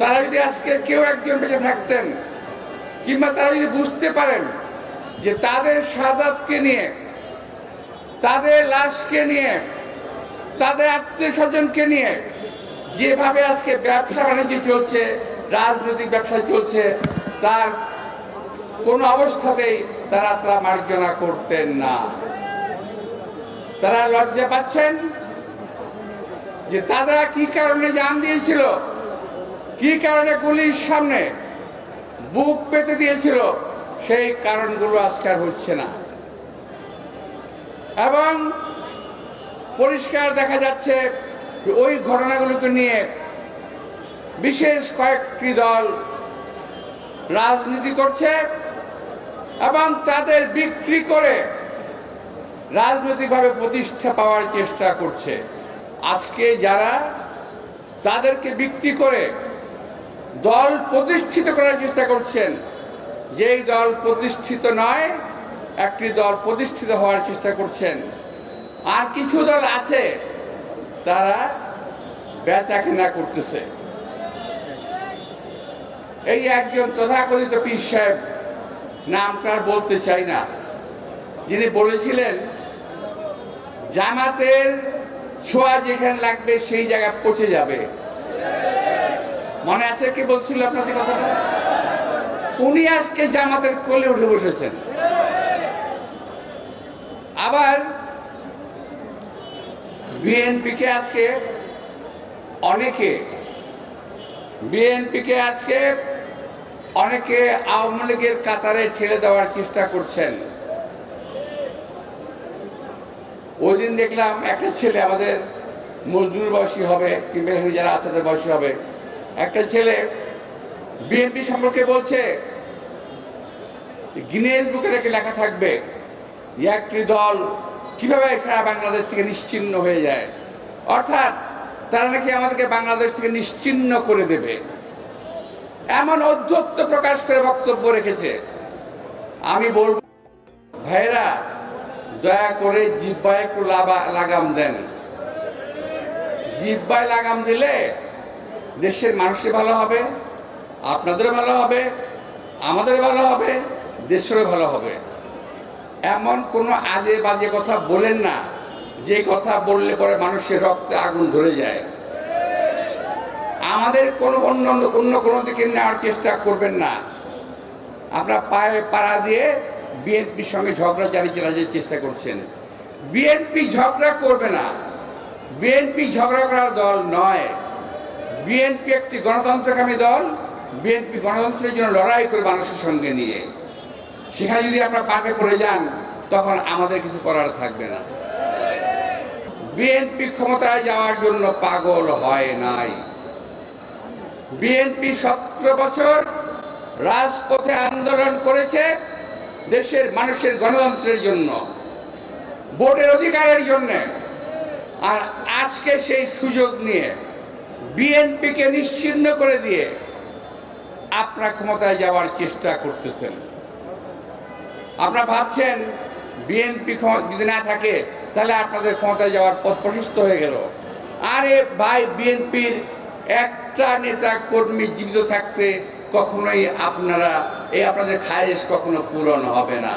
তারা যদি আজকে কেউ একজন বেঁচে থাকতেন, কিংবা তারা যদি বুঝতে পারেন যে তাদের শাহাদাতকে নিয়ে, তাদের লাশকে নিয়ে, তাদের আত্মীয় স্বজনকে নিয়ে যেভাবে আজকে ব্যবসা বাণিজ্য চলছে, রাজনৈতিক ব্যবসা চলছে, তার কোনো অবস্থাতেই তারা মার্জনা করতেন না। তারা লজ্জা পাচ্ছেন যে তারা কি কারণে জান দিয়েছিল, কি কারণে গুলির সামনে বুক পেতে দিয়েছিল, সেই কারণগুলো আজকে আর হচ্ছে না। এবং পরিষ্কার দেখা যাচ্ছে ওই ঘটনাগুলোকে নিয়ে বিশেষ কয়েকটি দল রাজনীতি করছে এবং তাদের বিক্রি করে রাজনৈতিকভাবে প্রতিষ্ঠা পাওয়ার চেষ্টা করছে। আজকে যারা তাদেরকে বিক্রি করে দল প্রতিষ্ঠিত করার চেষ্টা করছেন, যেই দল প্রতিষ্ঠিত নয়, একটি দল প্রতিষ্ঠিত হওয়ার চেষ্টা করছেন। আর কিছু দল আছে তারা বেচা কেনা করতেছে। এই একজন তথাকথিত পীর সাহেব, নামটা বলতে চাই না, যিনি বলেছিলেন জামাতের ছোঁয়া যেখানে লাগবে সেই জায়গায় পচে যাবে। মনে আছে কি বলছিল আপনাদের কথাটা? উনি আজকে জামাতের কোলে উঠে বসেছেন। আবার বিএনপিকে আজকে অনেকে আওয়ামী লীগের কাতারে ঠেলে দেওয়ার চেষ্টা করছেন। ওই দিন দেখলাম একটা ছেলে, আমাদের মজদুর বয়সী হবে কিংবা যারা আছে তাদের বয়সী হবে, একটা ছেলে বিএনপি সম্পর্কে বলছে গিনেস বুকে নাকি লেখা থাকবে একটি দল কিভাবে সারা বাংলাদেশ থেকে নিশ্চিহ্ন হয়ে যায়, অর্থাৎ তারা নাকি আমাদেরকে বাংলাদেশ থেকে নিশ্চিহ্ন করে দেবে, এমন ঔদ্ধত্য প্রকাশ করে বক্তব্য রেখেছে। আমি বলবো ভাইরা, দয়া করে জিহ্বায় একটু লাগাম দেন। জিহ্বায় লাগাম দিলে দেশের মানুষের ভালো হবে, আপনাদেরও ভালো হবে, আমাদের ভালো হবে, দেশেরও ভালো হবে। এমন কোনো আজে বাজে কথা বলেন না যে কথা বললে পরে মানুষের রক্তে আগুন ধরে যায়। আমাদের অন্য কোনো দিকে নেওয়ার চেষ্টা করবেন না। আপনার পায়ে পাড়া দিয়ে বিএনপির সঙ্গে ঝগড়া চালিয়ে চেষ্টা করছেন। বিএনপি ঝগড়া করবে না, বিএনপি ঝগড়া করার দল নয়। বিএনপি একটি গণতন্ত্রকামী দল। বিএনপি গণতন্ত্রের জন্য লড়াই করে মানুষের সঙ্গে নিয়ে, সেখানে যদি আপনারা পাকে পড়ে যান তখন আমাদের কিছু করার থাকবে না। বিএনপি ক্ষমতায় যাওয়ার জন্য পাগল হয় নাই। বিএনপি 17 বছর রাজপথে আন্দোলন করেছে দেশের মানুষের গণতন্ত্রের জন্য, ভোটের অধিকারের জন্য। আর আজকে সেই সুযোগ নিয়ে বিএনপিকে নিশ্চিহ্ন করে দিয়ে আপনারা ক্ষমতায় যাওয়ার চেষ্টা করতেছেন। আপনারা ভাবছেন বিএনপি যদি না থাকে তাহলে আপনাদের ক্ষমতায় যাওয়ার পথ প্রশস্ত হয়ে গেল। আরে ভাই, বিএনপির একটা নেতা কর্মী জীবিত থাকতে কখনোই আপনাদের খায়েশ কখনো পূরণ হবে না।